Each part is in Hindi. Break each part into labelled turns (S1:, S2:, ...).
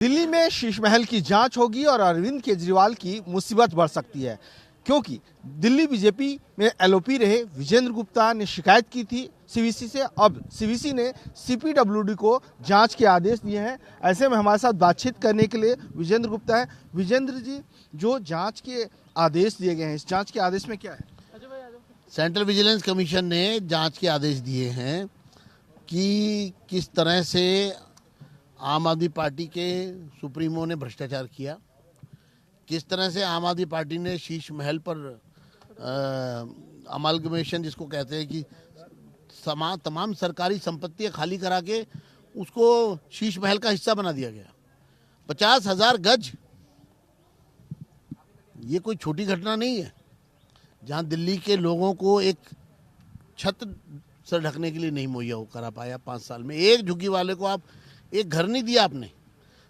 S1: दिल्ली में शीश महल की जांच होगी और अरविंद केजरीवाल की मुसीबत बढ़ सकती है, क्योंकि दिल्ली बीजेपी में एलओपी रहे विजेंद्र गुप्ता ने शिकायत की थी सीवीसी से। अब सीवीसी ने सीपीडब्ल्यूडी को जांच के आदेश दिए हैं। ऐसे में हमारे साथ बातचीत करने के लिए विजेंद्र गुप्ता है। विजेंद्र जी, जो जांच के आदेश दिए गए हैं, इस जांच के आदेश में क्या है?
S2: सेंट्रल विजिलेंस कमीशन ने जांच के आदेश दिए हैं कि किस तरह से आम आदमी पार्टी के सुप्रीमो ने भ्रष्टाचार किया, किस तरह से आम आदमी पार्टी ने शीश महल पर अमालगमेशन जिसको कहते हैं कि तमाम सरकारी संपत्तियां खाली करा के उसको शीश महल का हिस्सा बना दिया गया। 50,000 गज, ये कोई छोटी घटना नहीं है, जहां दिल्ली के लोगों को एक छत से ढकने के लिए नहीं मुहैया करा पाया 5 साल में। एक झुग्गी वाले को आप एक घर नहीं दिया आपने,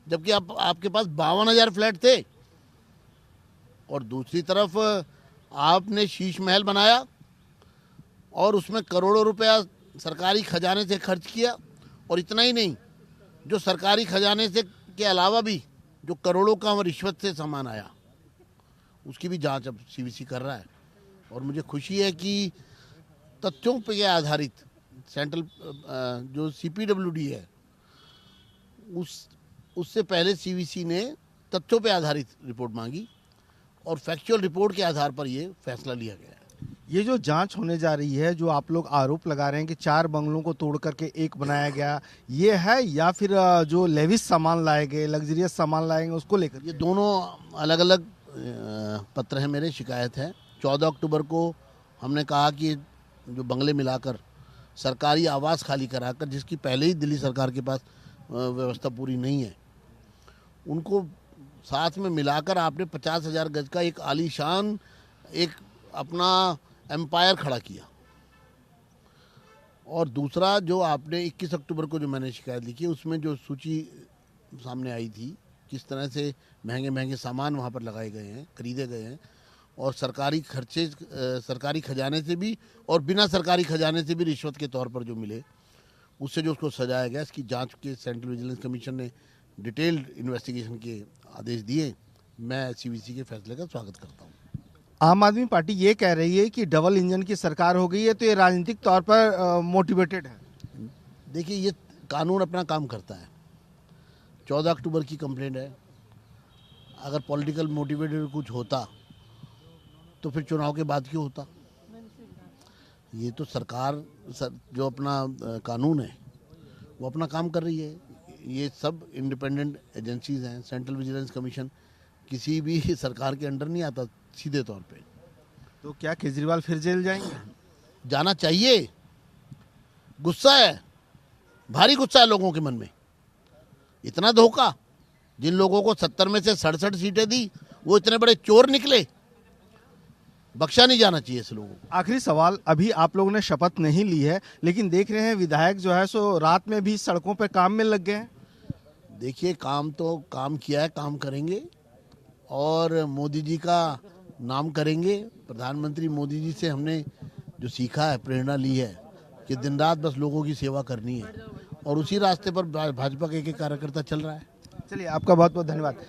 S2: जबकि आपके पास 52,000 फ्लैट थे। और दूसरी तरफ आपने शीश महल बनाया और उसमें करोड़ों रुपया सरकारी खजाने से खर्च किया। और इतना ही नहीं, जो सरकारी खजाने से के अलावा भी जो करोड़ों का रिश्वत से सामान आया, उसकी भी जांच अब सीवीसी कर रहा है। और मुझे खुशी है कि तथ्यों पर आधारित सेंट्रल जो सीपीडब्ल्यूडी है, उससे पहले सीवीसी ने तथ्यों पर आधारित रिपोर्ट मांगी और फैक्चुअल रिपोर्ट के आधार पर ये फैसला लिया गया है।
S1: ये जो जांच होने जा रही है, जो आप लोग आरोप लगा रहे हैं कि 4 बंगलों को तोड़ करके एक बनाया गया, ये है या फिर जो लेविस सामान लाए गए, लग्जरियस सामान लाएंगे, उसको लेकर?
S2: ये दोनों अलग अलग पत्र हैं, मेरे शिकायत है। 14 अक्टूबर को हमने कहा कि जो बंगले मिलाकर सरकारी आवास खाली कराकर, जिसकी पहले ही दिल्ली सरकार के पास व्यवस्था पूरी नहीं है, उनको साथ में मिलाकर आपने 50,000 गज का एक आलीशान एक अपना एम्पायर खड़ा किया। और दूसरा, जो आपने 21 अक्टूबर को जो मैंने शिकायत लिखी, उसमें जो सूची सामने आई थी, किस तरह से महंगे महंगे सामान वहाँ पर लगाए गए हैं, खरीदे गए हैं, और सरकारी खर्चे सरकारी खजाने से भी और बिना सरकारी खजाने से भी रिश्वत के तौर पर जो मिले, उससे जो उसको सजाया गया, इसकी जांच के सेंट्रल विजिलेंस कमीशन ने डिटेल्ड इन्वेस्टिगेशन के आदेश दिए। मैं सीवीसी के फैसले का स्वागत करता हूँ।
S1: आम आदमी पार्टी ये कह रही है कि डबल इंजन की सरकार हो गई है, तो ये राजनीतिक तौर पर मोटिवेटेड है।
S2: देखिए, ये कानून अपना काम करता है। 14 अक्टूबर की कंप्लेंट है, अगर पॉलिटिकल मोटिवेटेड कुछ होता तो फिर चुनाव के बाद क्यों होता? ये तो सरकार जो अपना कानून है वो अपना काम कर रही है। ये सब इंडिपेंडेंट एजेंसीज हैं। सेंट्रल विजिलेंस कमीशन किसी भी सरकार के अंडर नहीं आता सीधे तौर पे।
S1: तो क्या केजरीवाल फिर जेल जाएंगे?
S2: जाना चाहिए। गुस्सा है, भारी गुस्सा है लोगों के मन में। इतना धोखा, जिन लोगों को 70 में से 67 सीटें दी, वो इतने बड़े चोर निकले। बख्शा नहीं जाना चाहिए ऐसे लोगों को।
S1: आखिरी सवाल, अभी आप लोगों ने शपथ नहीं ली है, लेकिन देख रहे हैं विधायक जो है सो रात में भी सड़कों पर काम में लग गए हैं।
S2: देखिए, काम तो काम किया है, काम करेंगे और मोदी जी का नाम करेंगे। प्रधानमंत्री मोदी जी से हमने जो सीखा है, प्रेरणा ली है कि दिन रात बस लोगों की सेवा करनी है, और उसी रास्ते पर भाजपा के एक कार्यकर्ता चल रहा है।
S1: चलिए, आपका बहुत बहुत धन्यवाद।